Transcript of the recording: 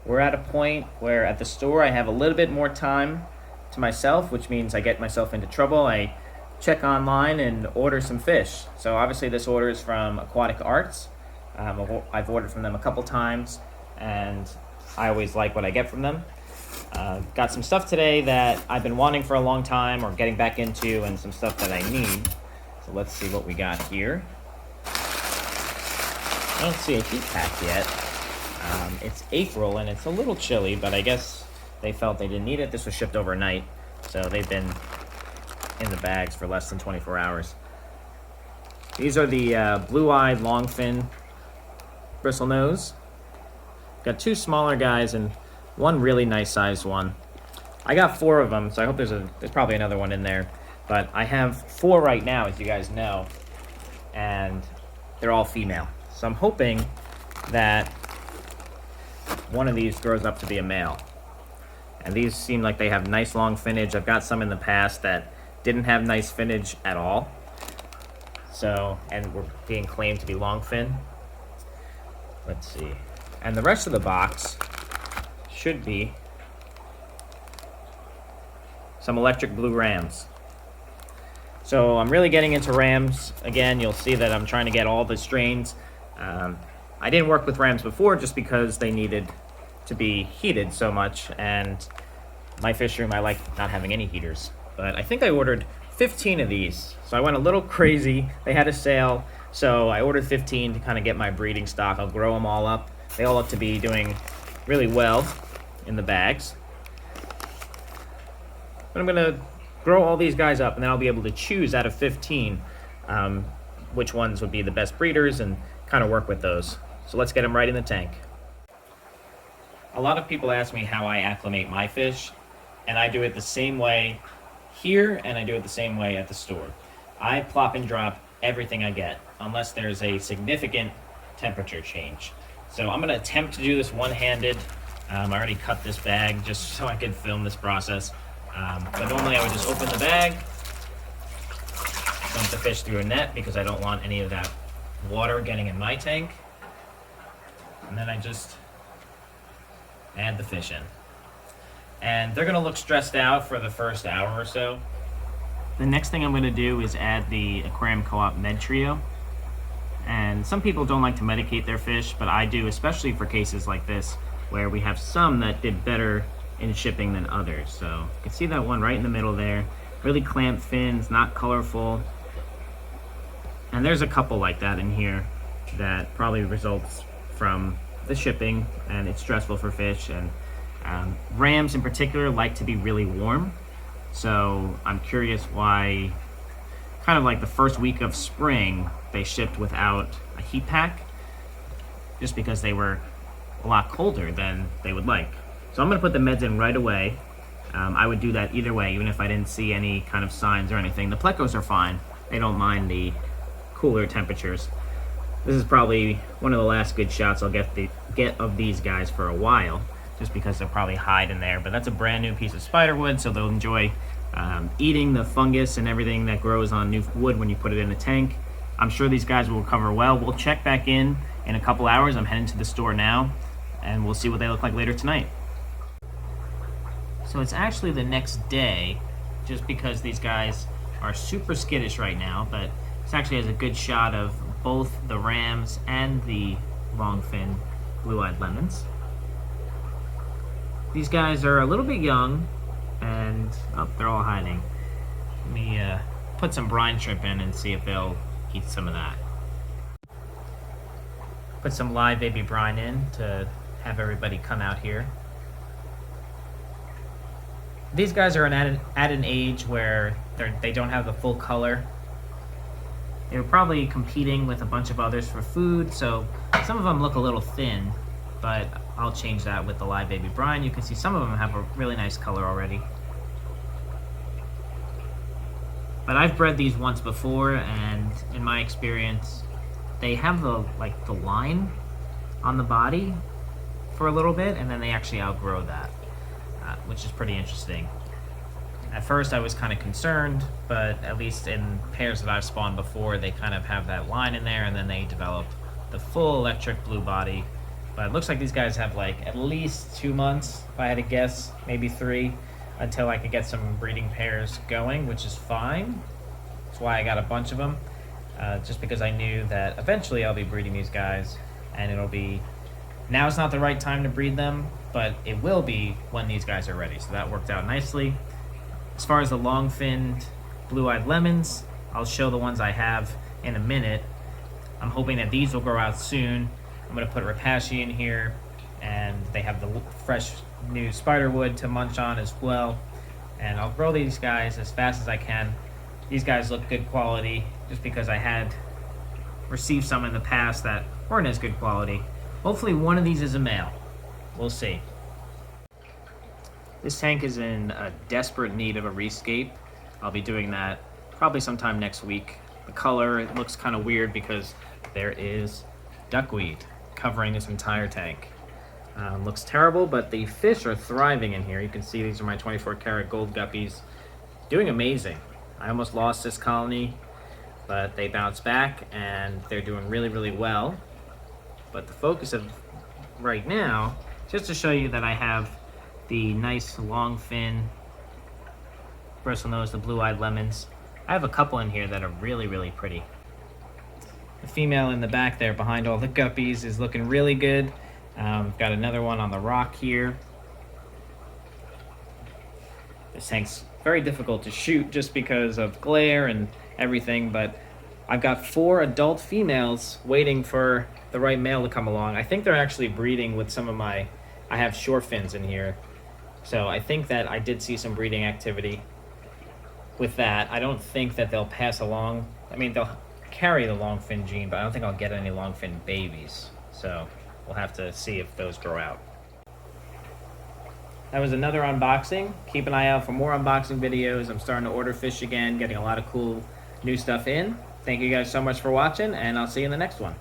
we're at a point where at the store I have a little bit more time to myself, which means I get myself into trouble. I check online and order some fish. So obviously this order is from Aquatic Arts. I've ordered from them a couple times, and I always like what I get from them. Got some stuff today that I've been wanting for a long time or getting back into, and some stuff that I need. So let's see what we got here. I don't see a heat pack yet. It's April and it's a little chilly, but I guess they felt they didn't need it. This was shipped overnight, so they've been in the bags for less than 24 hours. These are the blue-eyed Longfin Bristlenose. Got two smaller guys and one really nice sized one. I got 4 of them, so I hope there's probably another one in there. But I have 4 right now, as you guys know, and they're all female. So I'm hoping that one of these grows up to be a male. And these seem like they have nice long finnage. I've got some in the past that didn't have nice finnage at all. So, and were being claimed to be longfin. Let's see. And the rest of the box should be some electric blue rams. So I'm really getting into rams. Again, you'll see that I'm trying to get all the strains. I didn't work with rams before just because they needed to be heated so much, and my fish room, I like not having any heaters. But I think I ordered 15 of these, so I went a little crazy. They had a sale, so I ordered 15 to kind of get my breeding stock. I'll grow them all up. They all look to be doing really well in the bags. But I'm gonna grow all these guys up, and then I'll be able to choose out of 15 which ones would be the best breeders and kind of work with those. So let's get them right in the tank. A lot of people ask me how I acclimate my fish, and I do it the same way here, and I do it the same way at the store. I plop and drop everything I get, unless there's a significant temperature change. So I'm gonna attempt to do this one-handed. I already cut this bag just so I could film this process. But normally I would just open the bag, dump the fish through a net because I don't want any of that water getting in my tank. And then I just add the fish in. And they're gonna look stressed out for the first hour or so. The next thing I'm gonna do is add the Aquarium Co-op Med Trio. And some people don't like to medicate their fish, but I do, especially for cases like this, where we have some that did better in shipping than others. So you can see that one right in the middle there. Really clamped fins, not colorful. And there's a couple like that in here that probably results from the shipping, and it's stressful for fish. And rams in particular like to be really warm. So I'm curious why, kind of like the first week of spring, they shipped without a heat pack, just because they were a lot colder than they would like. So I'm gonna put the meds in right away. I would do that either way, even if I didn't see any kind of signs or anything. The Plecos are fine. They don't mind the cooler temperatures. This is probably one of the last good shots I'll get of these guys for a while, just because they'll probably hide in there. But that's a brand new piece of spiderwood, so they'll enjoy eating the fungus and everything that grows on new wood when you put it in a tank. I'm sure these guys will recover well. We'll check back in a couple hours. I'm heading to the store now, and we'll see what they look like later tonight. So it's actually the next day, just because these guys are super skittish right now, but this actually has a good shot of both the rams and the longfin blue-eyed lemons. These guys are a little bit young, and they're all hiding. Let me put some brine shrimp in and see if they'll eat some of that. Put some live baby brine in to have everybody come out here. These guys are at an age where they don't have the full color. They were probably competing with a bunch of others for food, so some of them look a little thin, but I'll change that with the live baby brine. You can see some of them have a really nice color already. But I've bred these once before, and in my experience, they have the line on the body for a little bit, and then they actually outgrow that. Which is pretty interesting. At first I was kind of concerned, but at least in pairs that I've spawned before, they kind of have that line in there, and then they develop the full electric blue body But it looks like these guys have like at least 2 months, if I had to guess, maybe 3, until I could get some breeding pairs going, which is fine. That's why I got a bunch of them, just because I knew that eventually I'll be breeding these guys, and it'll be, now is not the right time to breed them, but it will be when these guys are ready. So that worked out nicely. As far as the long-finned blue-eyed lemons, I'll show the ones I have in a minute. I'm hoping that these will grow out soon. I'm going to put rapashi in here, and they have the fresh new spiderwood to munch on as well. And I'll grow these guys as fast as I can. These guys look good quality, just because I had received some in the past that weren't as good quality. Hopefully one of these is a male. We'll see. This tank is in a desperate need of a rescape. I'll be doing that probably sometime next week. The color, it looks kind of weird because there is duckweed covering this entire tank. Looks terrible, but the fish are thriving in here. You can see these are my 24 karat gold guppies, doing amazing. I almost lost this colony, but they bounced back and they're doing really, really well. But the focus of right now, just to show you that I have the nice Longfin, Bristlenose, the blue-eyed lemons. I have a couple in here that are really, really pretty. The female in the back there behind all the guppies is looking really good. Got another one on the rock here. This tank's very difficult to shoot just because of glare and everything, but I've got 4 adult females waiting for the right male to come along. I think they're actually breeding with some of my, I have short fins in here, so I think that I did see some breeding activity with that. I don't think that they'll pass along, I mean, they'll carry the longfin gene, but I don't think I'll get any longfin babies, so we'll have to see if those grow out. That was another unboxing. Keep an eye out for more unboxing videos. I'm starting to order fish again, getting a lot of cool new stuff in. Thank you guys so much for watching, and I'll see you in the next one.